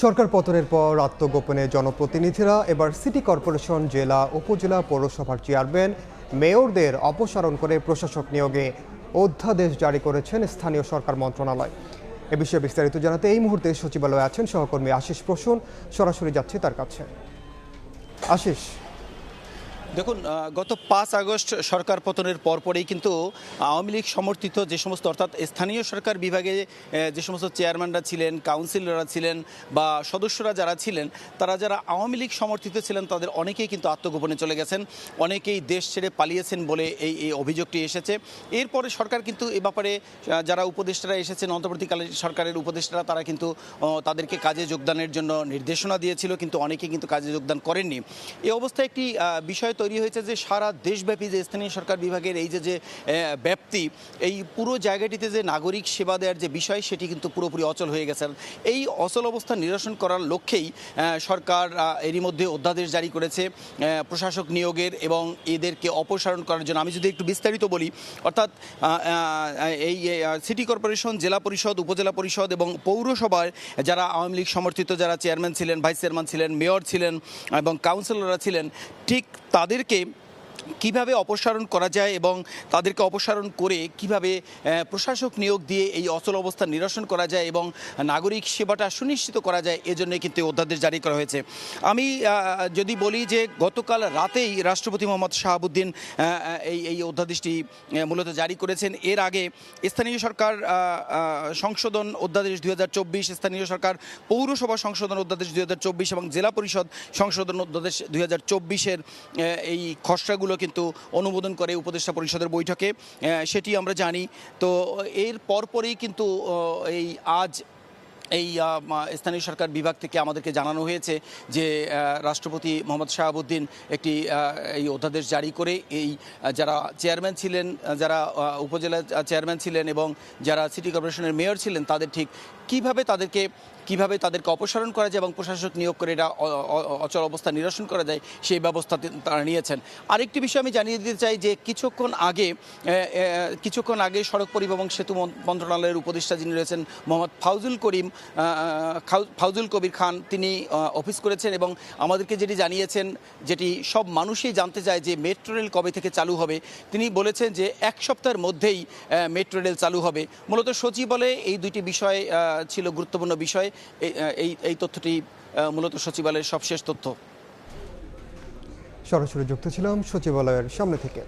সরকার পতনের পর আত্মগোপনে জনপ্রতিনিধিরা এবার সিটি কর্পোরেশন, জেলা, উপজেলা, পৌরসভার চেয়ারম্যান, মেয়রদের অপসারণ করে প্রশাসক নিয়োগে অধ্যাদেশ জারি করেছেন স্থানীয় সরকার মন্ত্রণালয়। এ বিষয়ে বিস্তারিত জানাতে এই মুহূর্তে সচিবালয়ে আছেন সহকর্মী আশিস প্রসূন। সরাসরি যাচ্ছে তার কাছে। আশিস, দেখুন, গত 5 আগস্ট সরকার পতনের পরপরই কিন্তু আওয়ামী লীগ সমর্থিত যে সমস্ত অর্থাৎ স্থানীয় সরকার বিভাগে যে সমস্ত চেয়ারম্যানরা ছিলেন, কাউন্সিলররা ছিলেন বা সদস্যরা যারা ছিলেন, তারা যারা আওয়ামী লীগ সমর্থিত ছিলেন তাদের অনেকেই কিন্তু আত্মগোপনে চলে গেছেন, অনেকেই দেশ ছেড়ে পালিয়েছেন বলে এই অভিযোগটি এসেছে। এরপরে সরকার কিন্তু এ ব্যাপারে যারা উপদেষ্টারা এসেছেন, অন্তর্বর্তীকালীন সরকারের উপদেষ্টারা, তারা কিন্তু তাদেরকে কাজে যোগদানের জন্য নির্দেশনা দিয়েছিল, কিন্তু অনেকে কিন্তু কাজে যোগদান করেননি। এই অবস্থায় একটি বিষয় তৈরি হয়েছে যে সারা দেশব্যাপী যে স্থানীয় সরকার বিভাগের এই যে ব্যাপ্তি, এই পুরো জায়গাটিতে যে নাগরিক সেবা দেওয়ার যে বিষয়, সেটি কিন্তু পুরোপুরি অচল হয়ে গেছে। এই অচল অবস্থা নিরসন করার লক্ষ্যেই সরকার এরই মধ্যে অধ্যাদেশ জারি করেছে প্রশাসক নিয়োগের এবং এদেরকে অপসারণ করার জন্য। আমি যদি একটু বিস্তারিত বলি, অর্থাৎ এই সিটি কর্পোরেশন, জেলা পরিষদ, উপজেলা পরিষদ এবং পৌরসভায় যারা আওয়ামী লীগ সমর্থিত যারা চেয়ারম্যান ছিলেন, ভাইস চেয়ারম্যান ছিলেন, মেয়র ছিলেন এবং কাউন্সিলররা ছিলেন, ঠিক তাদেরকে কিভাবে অপসারণ করা যায় এবং তাদেরকে অপসারণ করে কিভাবে প্রশাসক নিয়োগ দিয়ে এই অচল অবস্থা নিরসন করা যায় এবং নাগরিক সেবাটা সুনিশ্চিত করা যায়, এজন্য কিন্তু অধ্যাদেশ জারি করা হয়েছে। আমি যদি বলি যে গতকাল রাতেই রাষ্ট্রপতি মোহাম্মদ শাহাবুদ্দিন এই অধ্যাদেশটি মূলত জারি করেছেন। এর আগে স্থানীয় সরকার সংশোধন অধ্যাদেশ 2024, স্থানীয় সরকার পৌরসভা সংশোধন অধ্যাদেশ 2024 এবং জেলা পরিষদ সংশোধন অধ্যাদেশ 2024-এর এই খসড়াগুলো কিন্তু অনুমোদন করে উপদেষ্টা পরিষদের বৈঠকে, সেটি আমরা জানি। তো এর পরপরই কিন্তু আজ এই স্থানীয় সরকার বিভাগ থেকে আমাদেরকে জানানো হয়েছে যে রাষ্ট্রপতি মোহাম্মদ শাহাবুদ্দিন একটি এই অধ্যাদেশ জারি করে এই যারা চেয়ারম্যান ছিলেন, যারা উপজেলা চেয়ারম্যান ছিলেন এবং যারা সিটি কর্পোরেশনের মেয়র ছিলেন, তাদের ঠিক কিভাবে তাদেরকে অপসারণ করা যায় এবং প্রশাসক নিয়োগ করে এটা অচল অবস্থা নিরসন করা যায়, সেই ব্যবস্থা তারা নিয়েছেন। আরেকটি বিষয় আমি জানিয়ে দিতে চাই যে কিছুক্ষণ আগে সড়ক পরিবহন সেতু মন্ত্রণালয়ের উপদেষ্টা যিনি রয়েছেন মোহাম্মদ ফাউজুল কবির খান, তিনি অফিস করেছেন এবং আমাদেরকে যেটি জানিয়েছেন, যেটি সব মানুষই জানতে চায় যে মেট্রো রেল কবে থেকে চালু হবে। তিনি বলেছেন যে 1 সপ্তাহের মধ্যেই মেট্রো রেল চালু হবে। মূলত সচিবালয়ে এই দুইটি বিষয় ছিল গুরুত্বপূর্ণ বিষয়। এই তথ্যটি মূলত সচিবালয়ের সবশেষ তথ্য। সরাসরি যুক্ত ছিলাম সচিবালয়ের সামনে থেকে।